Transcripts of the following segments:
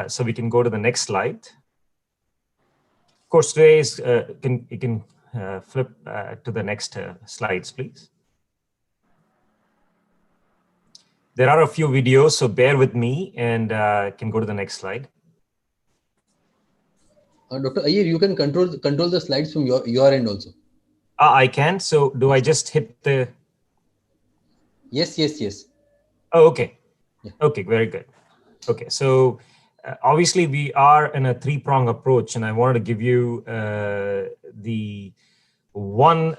So we can go to the next slide. Of course, today is, you can flip to the next slides, please. There are a few videos, so bear with me and can go to the next slide. Dr. Iyer, you can control the slides from your end also. I can. So do I just hit the? Yes. Oh, okay. Yeah. Okay, very good. Okay, so obviously we are in a three-prong approach, and I wanted to give you the one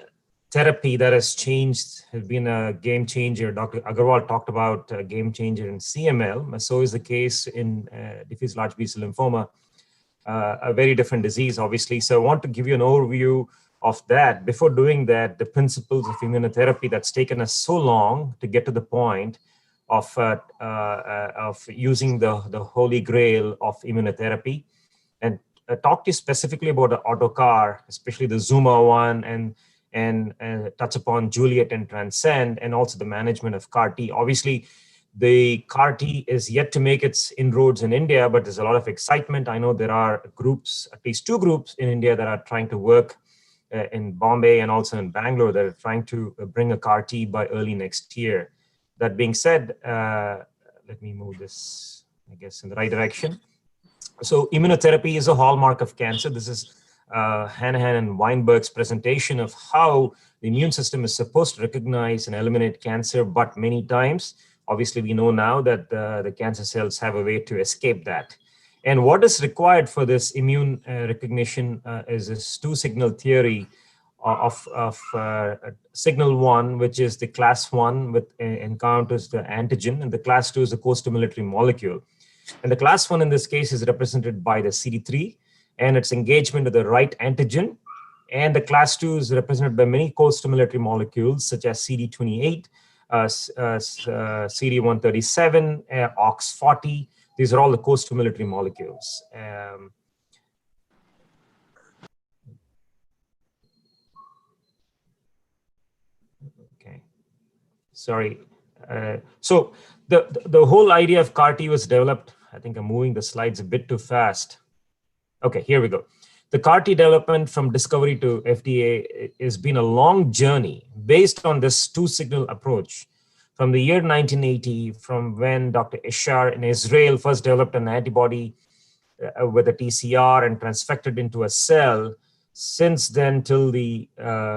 therapy that has changed, has been a game changer. Dr. Agarwal talked about a game changer in CML. So is the case in diffuse large B-cell lymphoma, a very different disease, obviously. So I want to give you an overview of that. Before doing that, the principles of immunotherapy that's taken us so long to get to the point of using the holy grail of immunotherapy, and talk to you specifically about the AutoCART, especially the Zuma one, and touch upon Juliet and Transcend, and also the management of CAR-T. Obviously, the CAR-T is yet to make its inroads in India, but there's a lot of excitement. I know there are groups, at least 2 groups in India that are trying to work in Bombay and also in Bangalore that are trying to bring a CAR-T by early next year. That being said, let me move this, I guess, in the right direction. So immunotherapy is a hallmark of cancer. This is Hanahan and Weinberg's presentation of how the immune system is supposed to recognize and eliminate cancer, but many times, obviously we know now that the cancer cells have a way to escape that. And what is required for this immune recognition is this 2-signal theory of signal 1, which is the class 1, which encounters the antigen, and the class 2 is the co-stimulatory molecule. And the class 1 in this case is represented by the CD3 and its engagement with the right antigen. And the class 2 is represented by many co-stimulatory molecules such as CD28, CD137, OX40. These are all the co-stimulatory molecules. Okay, sorry. So the whole idea of CAR-T was developed. I think I'm moving the slides a bit too fast. Okay, here we go. The CAR-T development from discovery to FDA has been a long journey based on this 2-signal approach. From the year 1980, from when Dr. Iyer in Israel first developed an antibody with a TCR and transfected into a cell, since then till the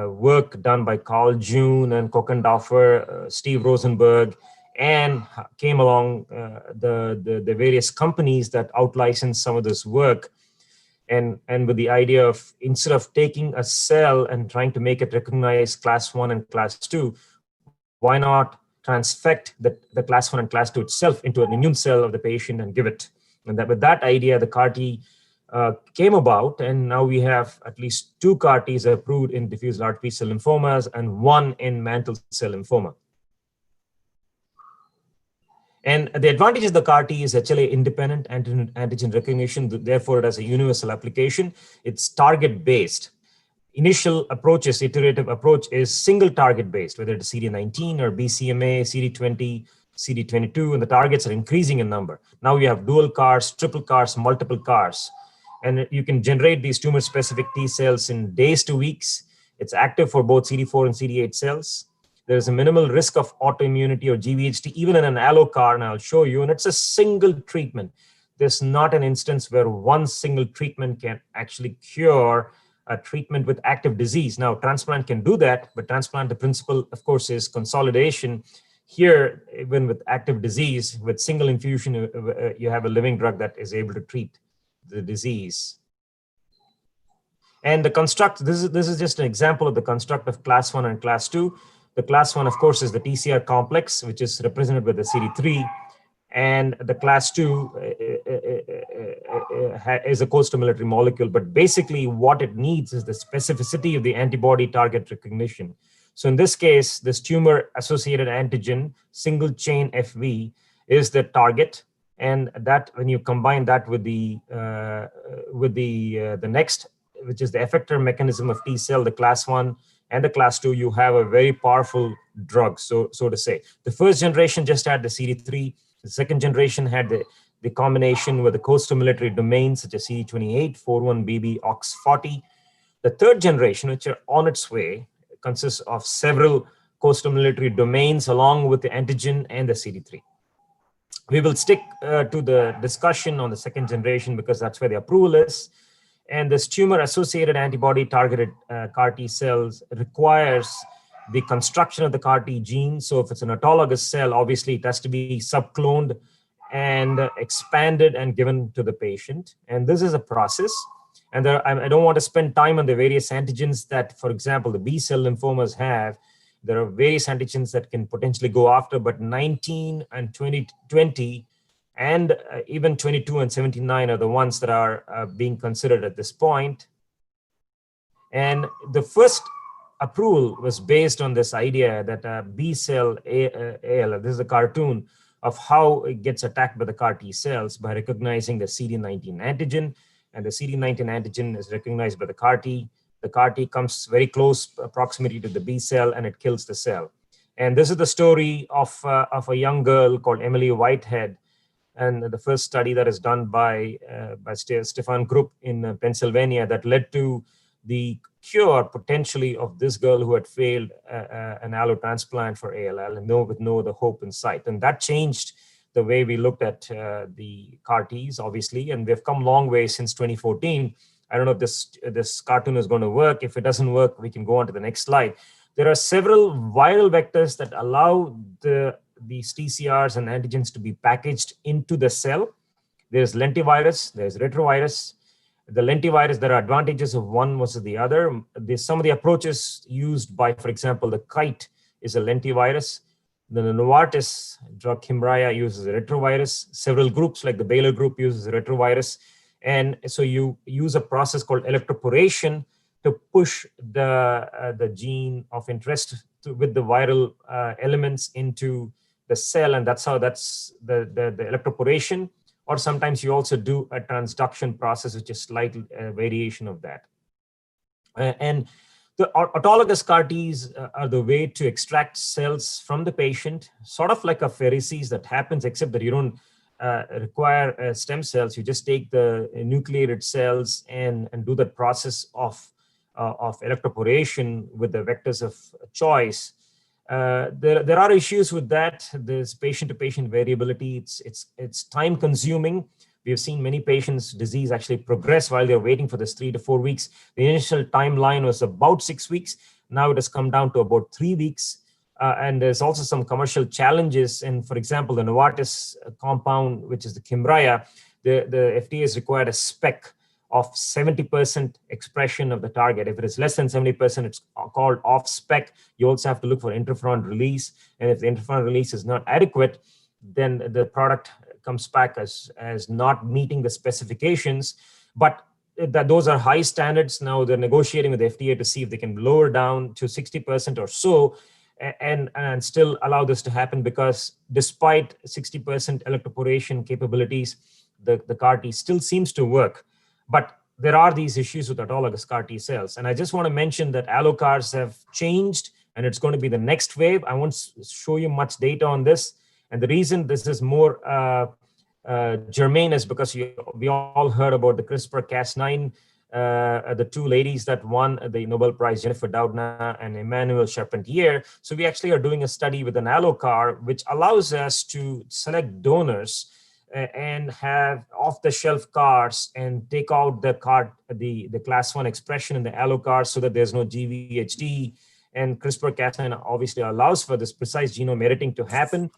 work done by Carl June and Kokendorfer, Steve Rosenberg, and came along the various companies that out-licensed some of this work, and with the idea of, instead of taking a cell and trying to make it recognize class 1 and class 2, why not transfect the class 1 and class 2 itself into an immune cell of the patient and give it? And that with that idea, the CAR-T came about, and now we have at least 2 CAR-Ts approved in diffuse large B-cell lymphomas and 1 in mantle cell lymphoma. And the advantage of the CAR-T is HLA independent antigen recognition. Therefore, it has a universal application. It's target based. Initial approaches, iterative approach, is single target based, whether it's CD19 or BCMA, CD20, CD22, and the targets are increasing in number. Now you have dual CARs, triple CARs, multiple CARs, and you can generate these tumor specific T cells in days to weeks. It's active for both CD4 and CD8 cells. There's a minimal risk of autoimmunity or GVHD, even in an AlloCAR, and I'll show you, and it's a single treatment. There's not an instance where one single treatment can actually cure a treatment with active disease. Now, transplant can do that, but transplant, the principle, of course, is consolidation. Here, even with active disease, with single infusion, you have a living drug that is able to treat the disease. And the construct, this is just an example of the construct of class 1 and class 2. The class 1, of course, is the TCR complex, which is represented by the CD3. And the class 2 is a co-stimulatory molecule. But basically, what it needs is the specificity of the antibody target recognition. So in this case, this tumor-associated antigen, single chain FV, is the target. And that, when you combine that with the next, which is the effector mechanism of T cell, the class 1 and the class 2, you have a very powerful drug, so to say. The first generation just had the CD3. The second generation had the combination with the costimulatory domains such as CD28, 41BB, OX40. The third generation, which are on its way, consists of several costimulatory domains along with the antigen and the CD3. We will stick to the discussion on the second generation because that's where the approval is. And this tumor-associated antibody-targeted CAR T cells requires the construction of the CAR T gene. So if it's an autologous cell, obviously it has to be subcloned and expanded and given to the patient. And this is a process. And I don't want to spend time on the various antigens that, for example, the B-cell lymphomas have. There are various antigens that can potentially go after, but 19 and 20 and even 22 and 79 are the ones that are being considered at this point. And the first approval was based on this idea that B-cell AL, this is a cartoon of how it gets attacked by the CAR T cells by recognizing the CD19 antigen, and the CD19 antigen is recognized by the CAR T. The CAR T comes very close proximity to the B cell and it kills the cell. And this is the story of a young girl called Emily Whitehead, and the first study that is done by Stefan Krupp in Pennsylvania that led to the cure potentially of this girl who had failed an allotransplant for ALL and with no other hope in sight. And that changed the way we looked at the CAR Ts, obviously, and we've come a long way since 2014. I don't know if this cartoon is going to work. If it doesn't work, we can go on to the next slide. There are several viral vectors that allow these TCRs and antigens to be packaged into the cell. There's lentivirus, there's retrovirus. The lentivirus, there are advantages of one versus the other. There's some of the approaches used by, for example, the Kite is a lentivirus. The Novartis drug Kymriah uses a retrovirus. Several groups like the Baylor group uses a retrovirus. And so you use a process called electroporation to push the gene of interest with the viral elements into the cell. And that's the electroporation. Or sometimes you also do a transduction process, which is slight variation of that. And the autologous CAR Ts are the way to extract cells from the patient, sort of like a pheresis that happens, except that you don't require stem cells. You just take the nucleated cells and do that process of electroporation with the vectors of choice. There are issues with that. There's patient-to-patient variability. It's time-consuming. We have seen many patients' disease actually progress while they're waiting for this 3 to 4 weeks. The initial timeline was about 6 weeks. Now it has come down to about 3 weeks. And there's also some commercial challenges. And for example, the Novartis compound, which is the Kymriah, the FDA has required a spec of 70% expression of the target. If it is less than 70%, it's called off spec. You also have to look for interferon release. And if the interferon release is not adequate, then the product comes back as not meeting the specifications. But those are high standards. Now they're negotiating with the FDA to see if they can lower down to 60% or so and still allow this to happen, because despite 60% electroporation capabilities, the CAR T still seems to work. But there are these issues with autologous CAR T cells. And I just want to mention that AlloCARs have changed, and it's going to be the next wave. I won't show you much data on this. And the reason this is more germane is because we all heard about the CRISPR-Cas9, the two ladies that won the Nobel Prize, Jennifer Doudna and Emmanuel Charpentier. So we actually are doing a study with an AlloCAR, which allows us to select donors and have off-the-shelf CARs and take out the class 1 expression in the AlloCAR so that there's no GVHD. And CRISPR-Cas9 obviously allows for this precise genome editing to happen.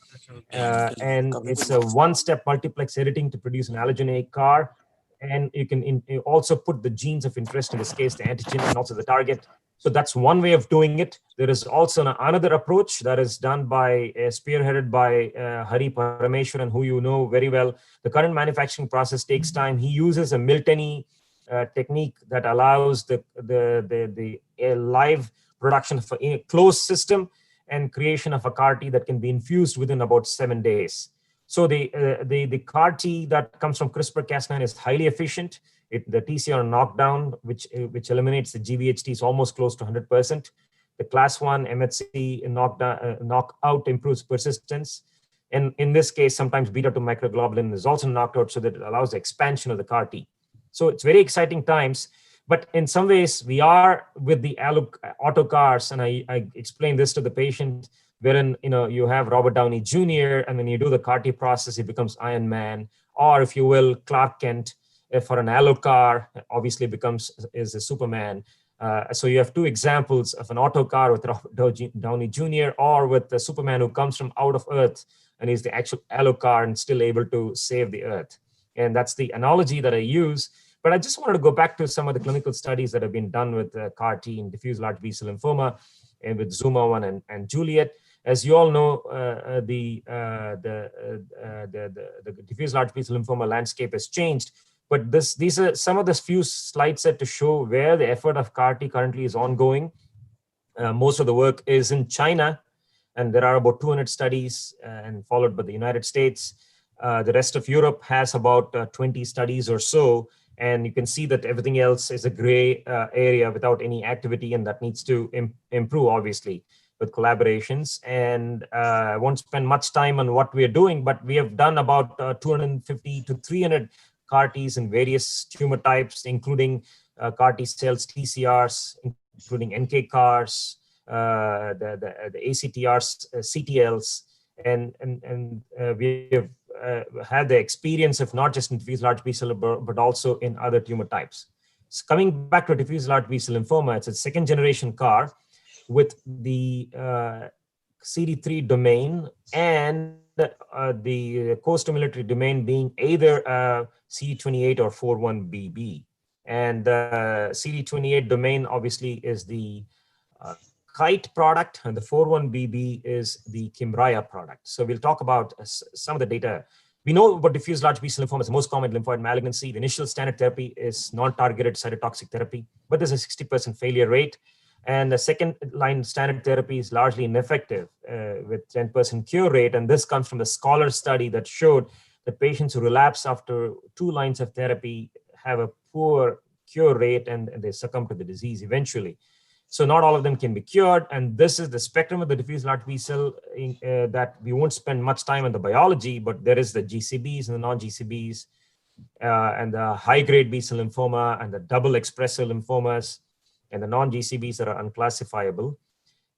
And it's a one-step multiplex editing to produce an allogeneic CAR. And you can also put the genes of interest, in this case, the antigen and also the target. So that's one way of doing it. There is also another approach that is done by, spearheaded by Hari Parameswaran, who you know very well. The current manufacturing process takes time. He uses a Milteney technique that allows the live production of a closed system and creation of a CAR T that can be infused within about 7 days. So the CAR T that comes from CRISPR-Cas9 is highly efficient. The TCR knockdown, which eliminates the GVHT, is almost close to 100%. The class 1 MHC knockout improves persistence. And in this case, sometimes beta-2 microglobulin is also knocked out, so that it allows the expansion of the CAR T. So it's very exciting times. But in some ways, we are with the AutoCARs, and I explained this to the patient, wherein you have Robert Downey Jr., and when you do the CAR T process, he becomes Iron Man, or if you will, Clark Kent. For an AlloCAR, obviously is a Superman. So you have two examples of an AutoCAR with Robert Downey Jr. or with the Superman who comes from out of Earth and is the actual AlloCAR and still able to save the Earth. And that's the analogy that I use. But I just wanted to go back to some of the clinical studies that have been done with CAR T in diffuse large B-cell lymphoma and with Zuma-1 and Juliet. As you all know, the diffuse large B-cell lymphoma landscape has changed. But these are some of the few slides set to show where the effort of CAR T currently is ongoing. Most of the work is in China, and there are about 200 studies, and followed by the United States. The rest of Europe has about 20 studies or so. And you can see that everything else is a gray area without any activity, and that needs to improve, obviously, with collaborations. And I won't spend much time on what we are doing, but we have done about 250 to 300 CAR Ts in various tumor types, including CAR T cells, TCRs, including NK CARs, the ACTRs, CTLs, and we have had the experience of not just in diffuse large B-cell, but also in other tumor types. So coming back to diffuse large B-cell lymphoma, it's a second generation CAR with the CD3 domain and the co-stimulatory domain being either CD28 or 41BB. And the CD28 domain obviously is the Kite product, and the 41BB is the Kymriah product. So we'll talk about some of the data. We know about diffuse large B-cell lymphoma is the most common lymphoid malignancy. The initial standard therapy is non-targeted cytotoxic therapy, but there's a 60% failure rate. And the second line standard therapy is largely ineffective with 10% cure rate. And this comes from the Scholar study that showed that patients who relapse after 2 lines of therapy have a poor cure rate and they succumb to the disease eventually. So not all of them can be cured. And this is the spectrum of the diffuse large B-cell that we won't spend much time on the biology, but there is the GCBs and the non-GCBs and the high-grade B-cell lymphoma and the double expressive lymphomas and the non-GCBs that are unclassifiable.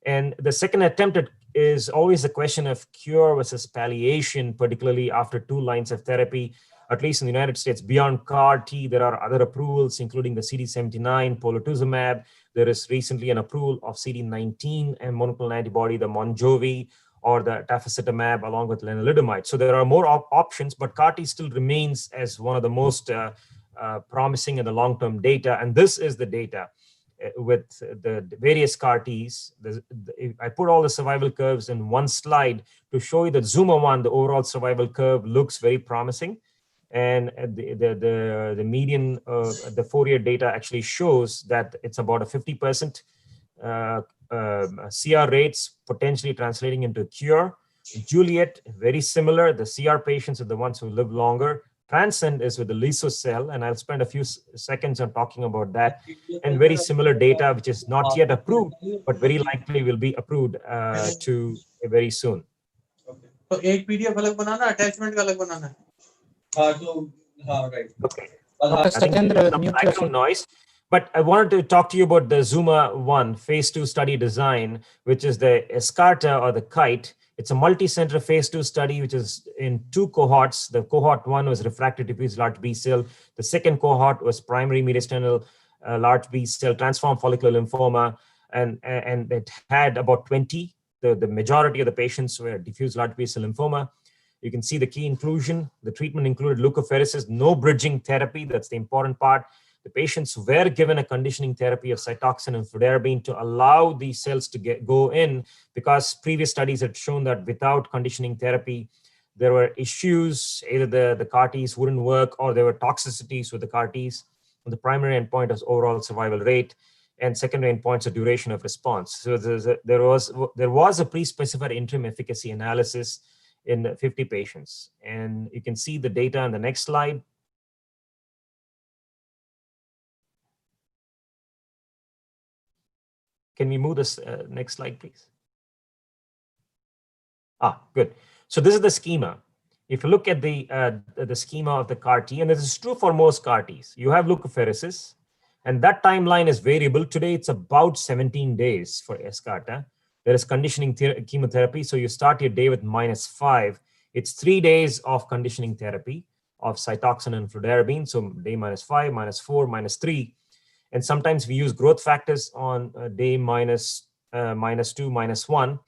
And the second attempt is always a question of cure versus palliation, particularly after 2 lines of therapy. At least in the United States, beyond CAR T, there are other approvals, including the CD79, polatuzumab. There is recently an approval of CD19 and monoclonal antibody, the Monjovi, or the tafasitamab, along with lenalidomide. So there are more options, but CAR T still remains as one of the most promising in the long-term data. And this is the data with the various CAR Ts. I put all the survival curves in one slide to show you that Zuma-1, the overall survival curve, looks very promising. And the median, the 4-year data actually shows that it's about a 50% CR rates, potentially translating into cure. Juliet, very similar. The CR patients are the ones who live longer. Transcend is with the Lysocell, and I'll spend a few seconds on talking about that. And very similar data, which is not yet approved, but very likely will be approved very soon. Okay. So एक PDF अलग बनाना, attachment का अलग बनाना है. Right. Okay. Dr. Satyendra, mute Background noise. But I wanted to talk to you about the Zuma-1 phase 2 study design, which is the Escarta or the Kite. It's a multi-center phase 2 study, which is in 2 cohorts. The cohort 1 was refractory diffuse large B-cell. The second cohort was primary mediastinal large B-cell transformed follicular lymphoma. And it had about 20. The majority of the patients were diffuse large B-cell lymphoma. You can see the key inclusion. The treatment included leukapheresis, no bridging therapy. That's the important part. The patients were given a conditioning therapy of Cytoxan and fludarabine to allow these cells to go in, because previous studies had shown that without conditioning therapy, there were issues. Either the CAR Ts wouldn't work or there were toxicities with the CAR Ts. And the primary endpoint was overall survival rate, and secondary endpoints are duration of response. So there was a pre-specified interim efficacy analysis in 50 patients. And you can see the data on the next slide. Can we move this next slide, please? Good. So this is the schema. If you look at the schema of the CAR-T, and this is true for most CAR-Ts, you have leukapheresis, and that timeline is variable. Today, it's about 17 days for SCART. There is conditioning chemotherapy. So you start your day with -5. It's 3 days of conditioning therapy of Cytoxan and fludarabine. So day -5, -4, -3. And sometimes we use growth factors on day -2, -1.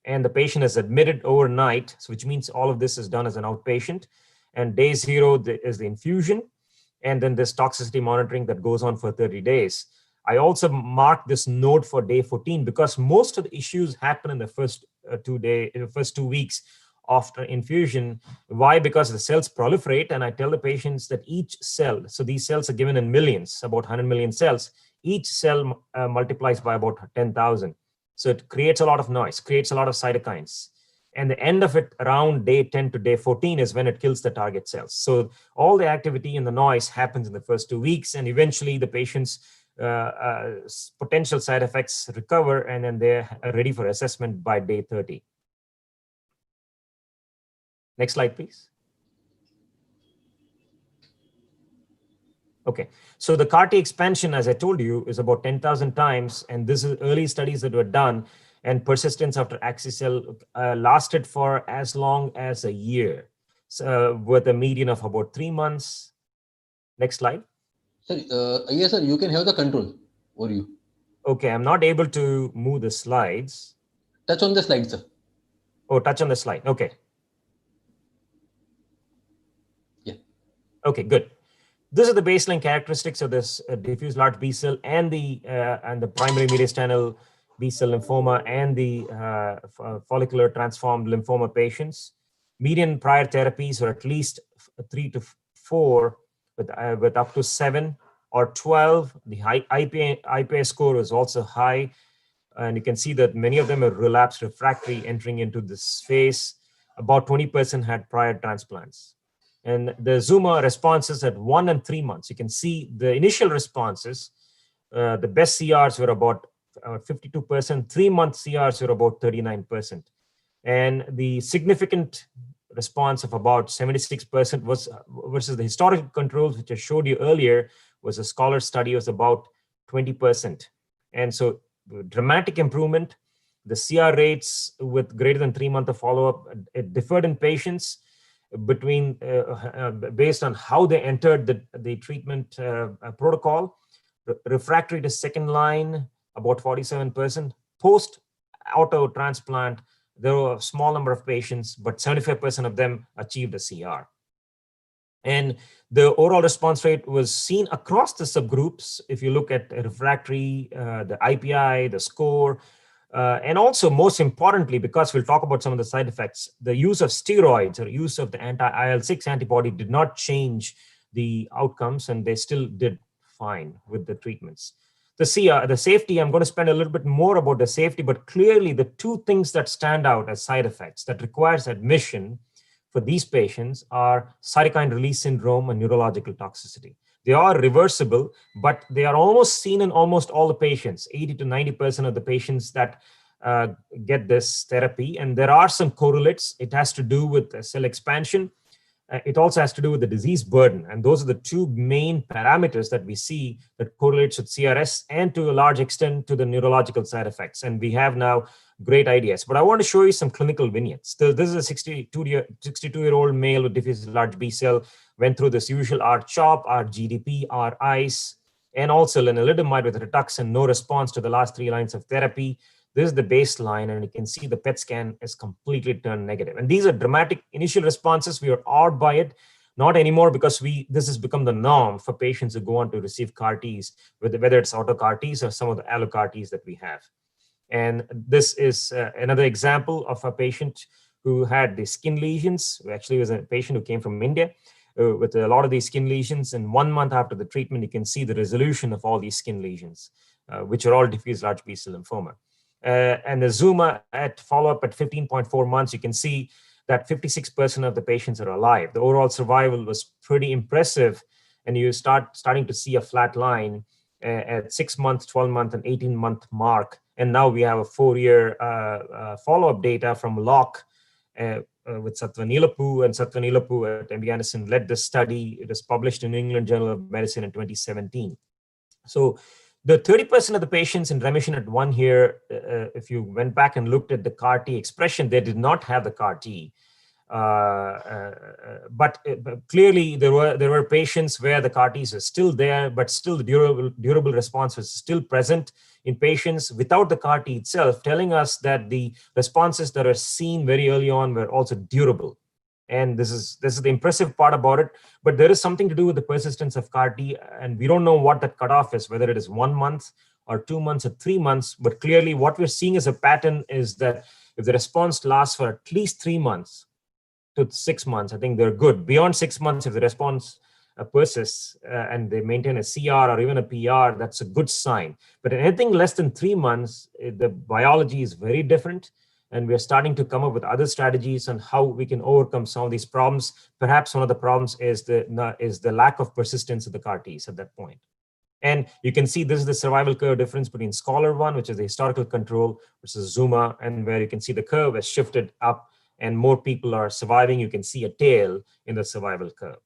And the patient is admitted overnight, so which means all of this is done as an outpatient. And day 0 is the infusion. And then this toxicity monitoring that goes on for 30 days. I also marked this note for day 14 because most of the issues happen in the first 2 weeks after infusion. Why? Because the cells proliferate, and I tell the patients that each cell, so these cells are given in millions, about 100 million cells, each cell multiplies by about 10,000. So it creates a lot of noise, creates a lot of cytokines. And the end of it around day 10 to day 14 is when it kills the target cells. So all the activity and the noise happens in the first 2 weeks, and eventually the patient's potential side effects recover, and then they're ready for assessment by day 30. Next slide, please. Okay, so the CAR-T expansion, as I told you, is about 10,000 times, and this is early studies that were done, and persistence after axi-cel lasted for as long as a year, so with a median of about 3 months. Next slide. Sorry, yes, sir, you can have the control over you. Okay, I'm not able to move the slides. Touch on the slide, sir. Oh, touch on the slide. Okay. Yeah. Okay, good. This is the baseline characteristics of this diffuse large B cell and the primary mediastinal B cell lymphoma and the follicular transformed lymphoma patients. Median prior therapies are at least 3 to 4, with up to 7 or 12. The IPA score is also high, and you can see that many of them are relapsed refractory entering into this phase. About 20% had prior transplants. And the Zuma responses at 1 and 3 months, you can see the initial responses, the best CRs were about 52%, 3-month CRs were about 39%. And the significant response of about 76% was versus the historical controls, which I showed you earlier, was a scholar study, was about 20%. And so dramatic improvement. The CR rates with greater than 3 months of follow-up, it differed in patients between based on how they entered the treatment protocol. Refractory to second line, about 47%. Post auto transplant, there were a small number of patients, but 75% of them achieved a CR. And the overall response rate was seen across the subgroups. If you look at refractory, the IPI, the score, and also most importantly, because we'll talk about some of the side effects, the use of steroids or use of the anti-IL-6 antibody did not change the outcomes, and they still did fine with the treatments. The CR, the safety, I'm going to spend a little bit more about the safety, but clearly the two things that stand out as side effects that requires admission for these patients are cytokine release syndrome and neurological toxicity. They are reversible, but they are almost seen in almost all the patients, 80 to 90% of the patients that get this therapy. And there are some correlates. It has to do with cell expansion. It also has to do with the disease burden. And those are the two main parameters that we see that correlates with CRS and to a large extent to the neurological side effects. And we have now great ideas. But I want to show you some clinical vignettes. So this is a 62-year-old male with diffuse large B cell, went through this usual R-CHOP, R-GDP, R-ICE, and also lenalidomide with Rituxan, no response to the last 3 lines of therapy. This is the baseline, and you can see the PET scan is completely turned negative. And these are dramatic initial responses. We are awed by it, not anymore, because this has become the norm for patients who go on to receive CAR-Ts, whether it's AutoCARTs or some of the AlloCARTs that we have. And this is another example of a patient who had the skin lesions, who actually was a patient who came from India with a lot of these skin lesions. And 1 month after the treatment, you can see the resolution of all these skin lesions, which are all diffuse large B-cell lymphoma. And the Zuma at follow-up at 15.4 months, you can see that 56% of the patients are alive. The overall survival was pretty impressive, and you starting to see a flat line at 6 months, 12 month, and 18-month mark. And now we have a 4-year follow-up data from LOCK, with Sattva and Sattva at MD Anderson led this study. It was published in New England Journal of Medicine in 2017. So the 30% of the patients in remission at 1 year, if you went back and looked at the CAR T expression, they did not have the CAR T. But clearly there were patients where the CAR Ts were still there, but still the durable response was still present in patients without the CAR T itself, telling us that the responses that are seen very early on were also durable. And this is the impressive part about it. But there is something to do with the persistence of CAR T, and we don't know what that cutoff is, whether it is 1 month or 2 months or 3 months. But clearly what we're seeing as a pattern is that if the response lasts for at least 3 months to 6 months, I think they're good. Beyond 6 months, if the response persists and they maintain a CR or even a PR, that's a good sign. But anything less than 3 months, the biology is very different. And we're starting to come up with other strategies on how we can overcome some of these problems. Perhaps one of the problems is the lack of persistence of the CAR Ts at that point. And you can see this is the survival curve difference between SCHOLAR-1, which is the historical control, versus ZUMA, and where you can see the curve has shifted up and more people are surviving. You can see a tail in the survival curve.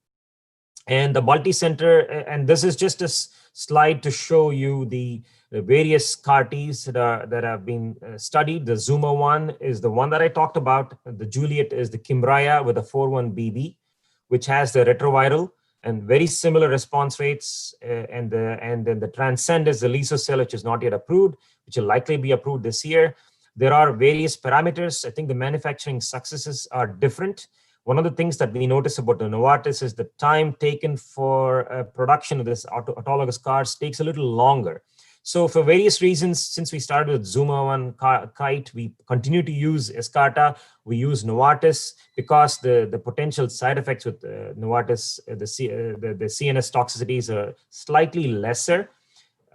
And the multi-center, and this is just a slide to show you the various CAR Ts that have been studied. The ZUMA one is the one that I talked about. The Juliet is the Kymriah with a 4-1BB, which has the retroviral and very similar response rates. And then the Transcend is the Lysocell, which is not yet approved, which will likely be approved this year. There are various parameters. I think the manufacturing successes are different. One of the things that we notice about the Novartis is the time taken for production of this autologous CARs takes a little longer. So for various reasons, since we started with ZUMA-1 kite, we continue to use Yescarta. We use Novartis because the potential side effects with Novartis, the CNS toxicities are slightly lesser.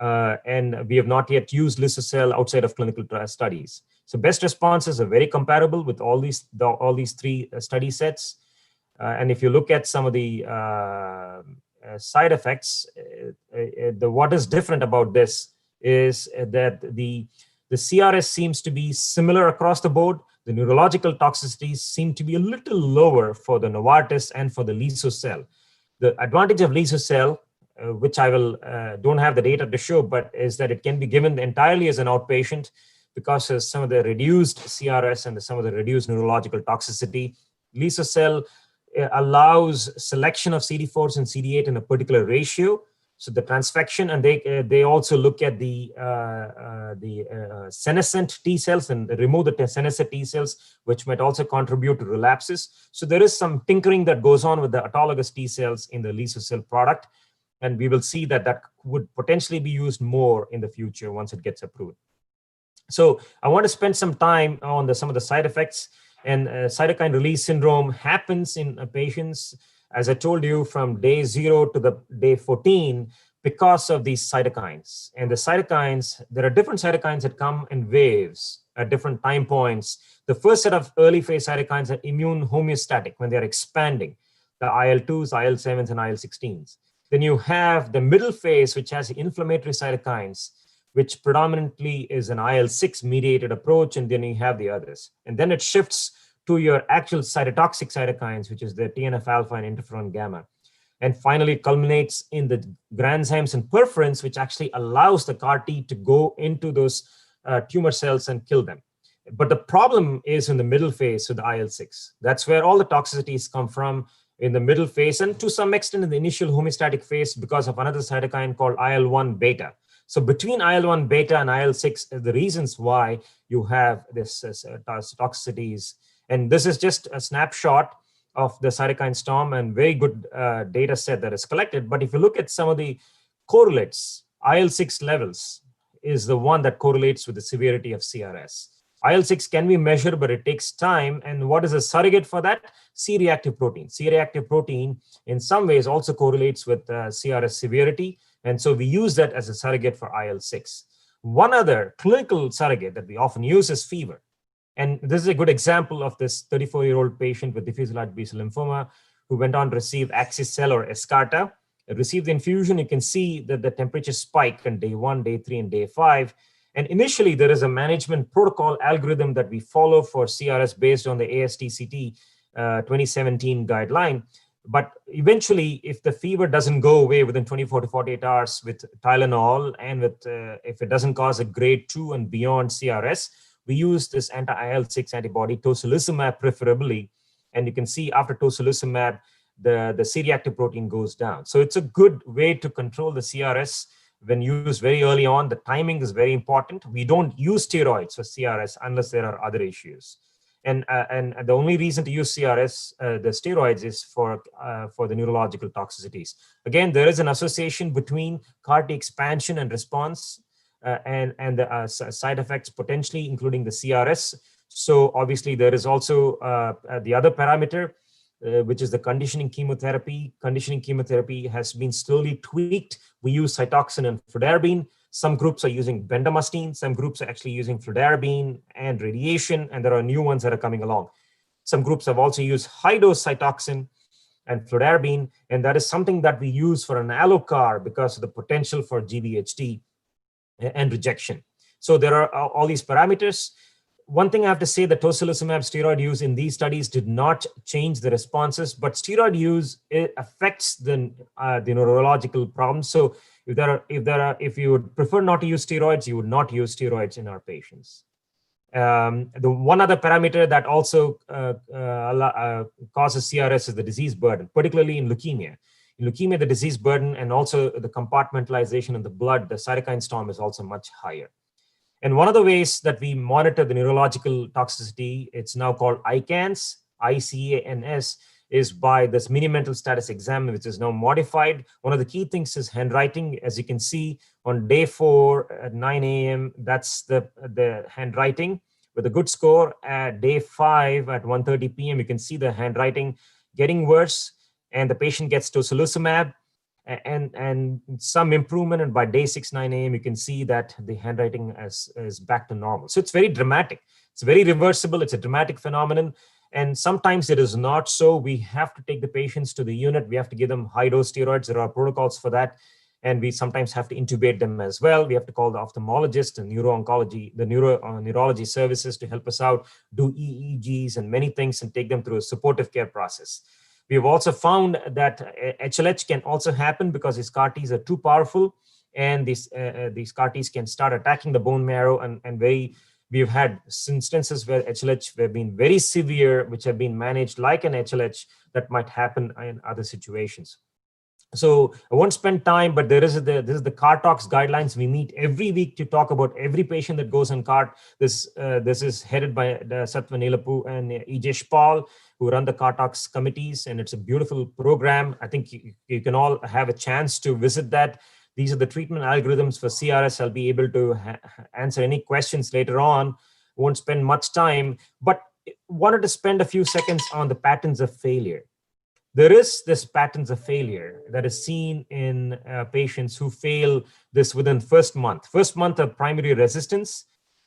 And we have not yet used Lysocell outside of clinical studies. So best responses are very comparable with all these 3 study sets. And if you look at some of the side effects, what is different about this is that the CRS seems to be similar across the board. The neurological toxicities seem to be a little lower for the Novartis and for the Lysocell. The advantage of Lysocell, which I will don't have the data to show, but is that it can be given entirely as an outpatient because of some of the reduced CRS and some of the reduced neurological toxicity. Lysocell allows selection of CD4s and CD8 in a particular ratio. So the transfection, and they also look at the senescent T cells and remove the senescent T cells, which might also contribute to relapses. So there is some tinkering that goes on with the autologous T cells in the Lysocell product. And we will see that would potentially be used more in the future once it gets approved. So I want to spend some time on some of the side effects. And cytokine release syndrome happens in patients, as I told you, from day 0 to the day 14 because of these cytokines. And the cytokines, there are different cytokines that come in waves at different time points. The first set of early phase cytokines are immune homeostatic when they're expanding, the IL-2s, IL-7s, and IL-16s. Then you have the middle phase, which has inflammatory cytokines, which predominantly is an IL-6 mediated approach, and then you have the others. And then it shifts to your actual cytotoxic cytokines, which is the TNF-alpha and interferon gamma. And finally culminates in the granzymes and perforins, which actually allows the CAR T to go into those tumor cells and kill them. But the problem is in the middle phase with the IL-6. That's where all the toxicities come from, in the middle phase, and to some extent in the initial homeostatic phase because of another cytokine called IL-1 beta. So between IL-1 beta and IL-6, the reasons why you have this toxicities. And this is just a snapshot of the cytokine storm and very good data set that is collected. But if you look at some of the correlates, IL-6 levels is the one that correlates with the severity of CRS. IL-6 can be measured, but it takes time. And what is a surrogate for that? C-reactive protein. C-reactive protein in some ways also correlates with CRS severity. And so we use that as a surrogate for IL-6. One other clinical surrogate that we often use is fever. And this is a good example of this 34-year-old patient with diffuse large B-cell lymphoma who went on to receive Axi-cel or Yescarta. Received the infusion. You can see that the temperature spiked on day 1, day 3, and day 5. And initially, there is a management protocol algorithm that we follow for CRS based on the ASTCT 2017 guideline. But eventually, if the fever doesn't go away within 24 to 48 hours with Tylenol, and with if it doesn't cause a grade 2 and beyond CRS, we use this anti-IL-6 antibody, tocilizumab preferably. And you can see after tocilizumab, the C-reactive protein goes down. So it's a good way to control the CRS when used very early on. The timing is very important. We don't use steroids for CRS unless there are other issues. And the only reason to use CRS, the steroids, is for the neurological toxicities. Again, there is an association between CAR T expansion and response and the side effects potentially, including the CRS. So obviously there is also the other parameter, which is the conditioning chemotherapy. Conditioning chemotherapy has been slowly tweaked. We use Cytoxan and fludarabine. Some groups are using bendamustine. Some groups are actually using fludarabine and radiation, and there are new ones that are coming along. Some groups have also used high-dose Cytoxan and fludarabine, and that is something that we use for an AlloCAR because of the potential for GVHD and rejection. So there are all these parameters. One thing I have to say, the tocilizumab steroid use in these studies did not change the responses, but steroid use, it affects the neurological problems. So if you would prefer not to use steroids, you would not use steroids in our patients. The one other parameter that also causes CRS is the disease burden, particularly in leukemia. In leukemia, the disease burden and also the compartmentalization in the blood, the cytokine storm, is also much higher. And one of the ways that we monitor the neurological toxicity, it's now called ICANS, ICANS, is by this mini mental status exam, which is now modified. One of the key things is handwriting. As you can see on day 4 at 9 a.m., that's the handwriting with a good score. At day 5 at 1:30 p.m., you can see the handwriting getting worse, and the patient gets tocilizumab and some improvement. And by day 6, 9 a.m., you can see that the handwriting is back to normal. So it's very dramatic. It's very reversible. It's a dramatic phenomenon. And sometimes it is not so. We have to take the patients to the unit. We have to give them high-dose steroids. There are protocols for that. And we sometimes have to intubate them as well. We have to call the ophthalmologist and neuro-oncology, the neurology services to help us out, do EEGs and many things, and take them through a supportive care process. We have also found that HLH can also happen because these CAR Ts are too powerful, and these CAR Ts can start attacking the bone marrow, we've had instances where HLH have been very severe, which have been managed like an HLH that might happen in other situations. So I won't spend time, but this is the CART Talks guidelines. We meet every week to talk about every patient that goes on CART. This is headed by Satwa Nilapu and Ijesh Paul, who run the CART Talks committees, and it's a beautiful program. I think you can all have a chance to visit that. These are the treatment algorithms for CRS. I'll be able to answer any questions later on. Won't spend much time, but wanted to spend a few seconds on the patterns of failure. There is this patterns of failure that is seen in patients who fail this within first month of primary resistance.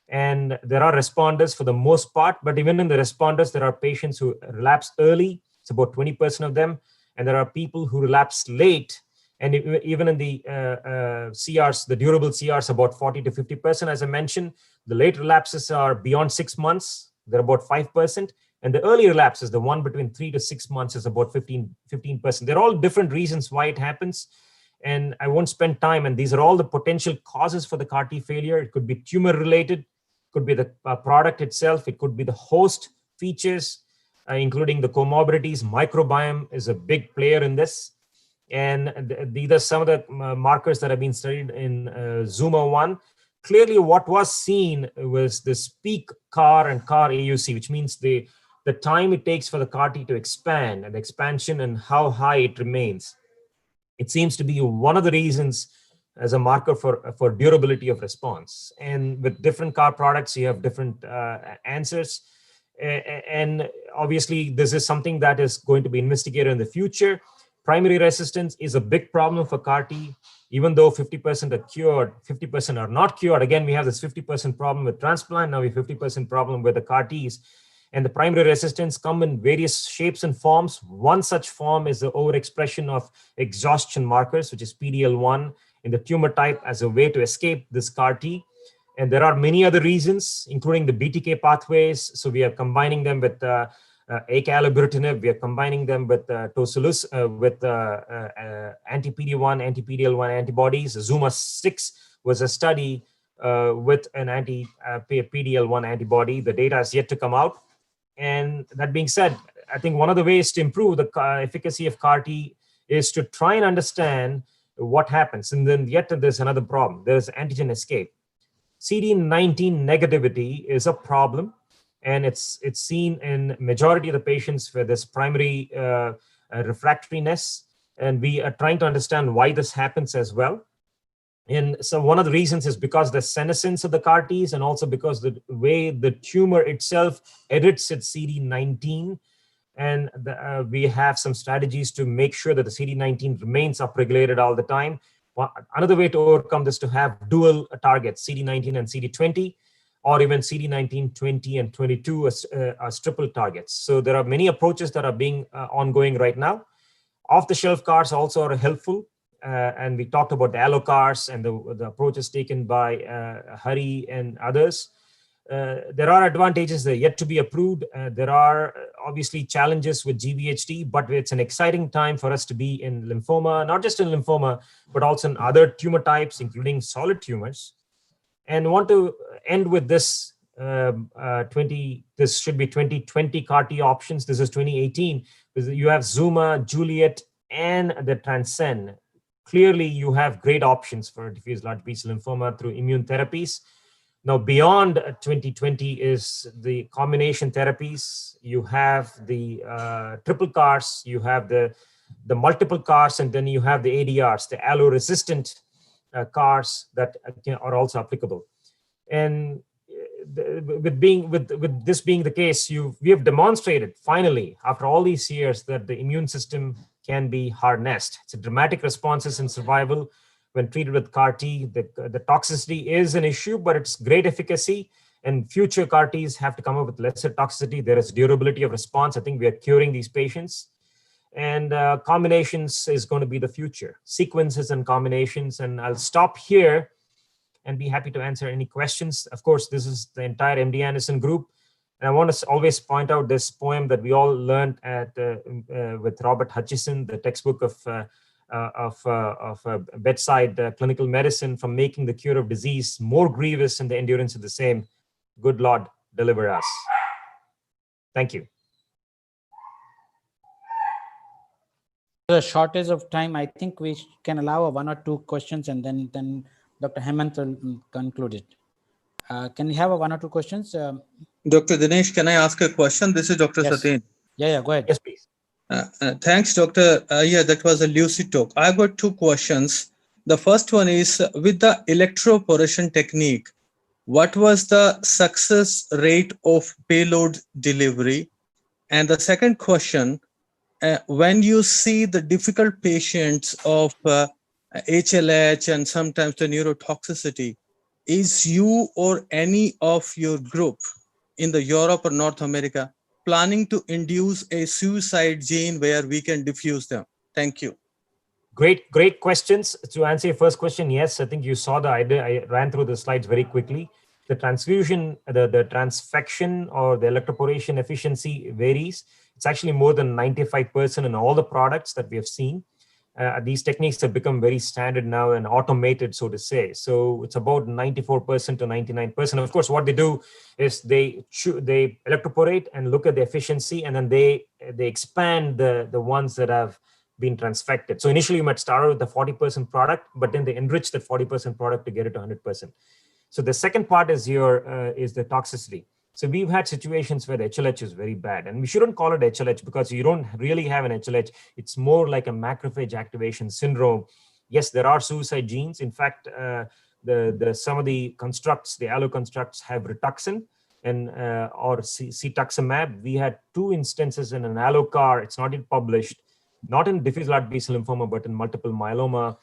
And there are responders for the most part, but even in the responders, there are patients who relapse early. It's about 20% of them. And there are people who relapse late. And even in the CRs, the durable CRs, about 40 to 50%, as I mentioned. The late relapses are beyond 6 months. They're about 5%. And the early relapses, the one between 3 to 6 months, is about 15%. They're all different reasons why it happens. And I won't spend time. And these are all the potential causes for the CAR T failure. It could be tumor related, could be the product itself. It could be the host features, including the comorbidities. Microbiome is a big player in this. And these are some of the markers that have been studied in Zuma-1. Clearly, what was seen was this peak CAR and CAR AUC, which means the time it takes for the CAR T to expand, and the expansion and how high it remains. It seems to be one of the reasons as a marker for durability of response. And with different CAR products, you have different answers. And obviously, this is something that is going to be investigated in the future. Primary resistance is a big problem for CAR T. Even though 50% are cured, 50% are not cured. Again, we have this 50% problem with transplant. Now we have 50% problem with the CAR Ts. And the primary resistance come in various shapes and forms. One such form is the overexpression of exhaustion markers, which is PDL1 in the tumor type, as a way to escape this CAR T. And there are many other reasons, including the BTK pathways. So we are combining them with acalabrutinib. We are combining them with anti-PD-1, anti-PD-L1 antibodies. ZUMA-6 was a study with an anti-PD-L1 antibody. The data is yet to come out. And that being said, I think one of the ways to improve the efficacy of CAR-T is to try and understand what happens. And then yet there's another problem. There's antigen escape. CD19 negativity is a problem, and it's seen in majority of the patients where there's primary refractoriness, and we are trying to understand why this happens as well. And so one of the reasons is because the senescence of the CAR-Ts, and also because the way the tumor itself edits its CD19. And we have some strategies to make sure that the CD19 remains upregulated all the time. Another way to overcome this is to have dual targets, CD19 and CD20, or even CD19, 20, and 22 as triple targets. So there are many approaches that are being ongoing right now. Off-the-shelf CARs also are helpful. And we talked about the AlloCARs and the approaches taken by Hari and others. There are advantages that are yet to be approved. There are obviously challenges with GVHD, but it's an exciting time for us to be in lymphoma, not just in lymphoma, but also in other tumor types, including solid tumors. And I want to end with this. This should be 2020 CAR-T options. This is 2018. You have Zuma, Juliet, and the Transcend. Clearly, you have great options for diffuse large B-cell lymphoma through immune therapies. Now, beyond 2020 is the combination therapies. You have the triple CARs, you have the multiple CARs, and then you have the ADRs, the allo-resistant CARs that are also applicable. And with this being the case, we have demonstrated finally, after all these years, that the immune system can be harnessed. It's a dramatic responses in survival when treated with CAR-T. The toxicity is an issue, but it's great efficacy, and future CAR-Ts have to come up with lesser toxicity. There is durability of response. I think we are curing these patients, and combinations is going to be the future. Sequences and combinations, and I'll stop here and be happy to answer any questions. Of course, this is the entire MD Anderson group. And I want to always point out this poem that we all learned with Robert Hutchison, the textbook of bedside clinical medicine, from making the cure of disease more grievous and the endurance of the same. Good Lord, deliver us. Thank you. The shortage of time, I think we can allow one or two questions, and then Dr. Hemant will conclude it. Can we have one or two questions? Dr. Dinesh, can I ask a question? This is Dr. Yes. Sateen. Yeah, go ahead. Yes, please. Thanks, Dr. Iyer. That was a lucid talk. I've got two questions. The first one is, with the electroporation technique, what was the success rate of payload delivery? And the second question, when you see the difficult patients of HLH and sometimes the neurotoxicity, is you or any of your group in the Europe or North America planning to induce a suicide gene where we can diffuse them? Thank you. Great questions. To answer your first question, yes, I think you saw the idea. I ran through the slides very quickly. The transfusion, the transfection or the electroporation efficiency varies. It's actually more than 95% in all the products that we have seen. These techniques have become very standard now and automated, so to say. So it's about 94% to 99%. Of course, what they do is they electroporate and look at the efficiency, and then they expand the ones that have been transfected. So initially you might start with the 40% product, but then they enrich the 40% product to get it to 100%. So the second part is is the toxicity. So we've had situations where the HLH is very bad, and we shouldn't call it HLH because you don't really have an HLH. It's more like a macrophage activation syndrome. Yes, there are suicide genes. In fact, some of the constructs, the allo constructs, have Rituxan and or cetuximab. We had 2 instances in an allo CAR. It's not yet published, not in diffuse large B-cell lymphoma, but in multiple myeloma.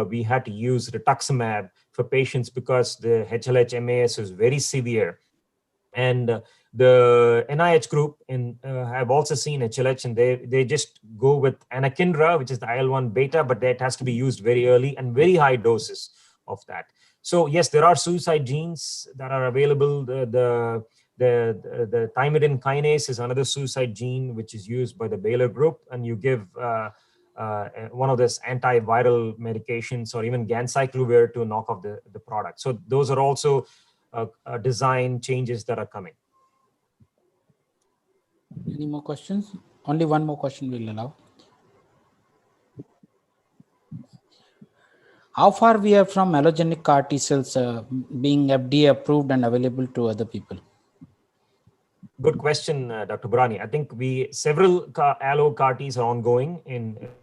We had to use rituximab for patients because the HLH MAS is very severe. And the NIH group have also seen HLH, and they just go with anakinra, which is the IL-1 beta, but that has to be used very early and very high doses of that. So yes, there are suicide genes that are available. The thymidine kinase is another suicide gene which is used by the Baylor group, and you give one of these antiviral medications or even ganciclovir to knock off the product. So those are also design changes that are coming. Any more questions? Only one more question we'll allow. How far we are from allogenic CAR T cells being FDA approved and available to other people? Good question, Dr. Burani. I think several allo CAR Ts are ongoing.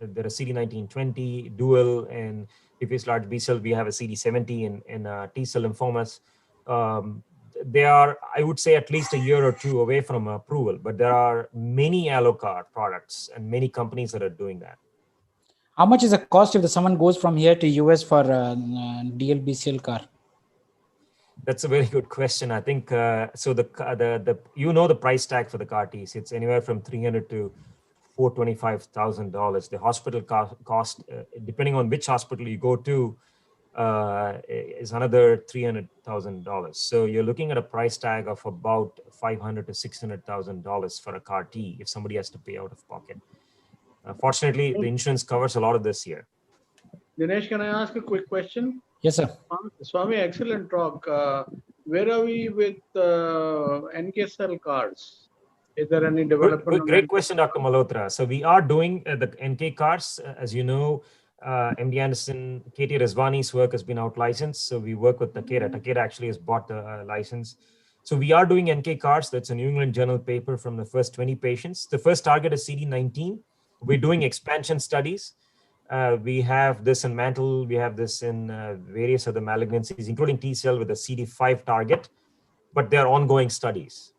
There are CD19/20 dual, and diffuse large B cell. We have a CD70 in T cell lymphomas. They are, I would say, at least a year or two away from approval. But there are many allo CAR products and many companies that are doing that. How much is the cost if someone goes from here to US for DLBCL CAR? That's a very good question. I think so. The price tag for the CAR Ts. It's anywhere from $300,000 to $425,000. The hospital cost, depending on which hospital you go to, is another $300,000. So you're looking at a price tag of about $500,000 to $600,000 for a CAR T if somebody has to pay out of pocket. Fortunately, the insurance covers a lot of this here. Dinesh, can I ask a quick question? Yes, sir. Swami, excellent talk. Where are we with NK cell CARs? Is there any development? Great question, Dr. Malhotra. So we are doing the NK CARs. As you know, MD Anderson, Katie Rezvani's work has been out licensed. So we work with Takeda. Takeda actually has bought the license. So we are doing NK CARs. That's a New England Journal paper from the first 20 patients. The first target is CD19. We're doing expansion studies. We have this in mantle. We have this in various other malignancies, including T cell with a CD5 target, but they're ongoing studies.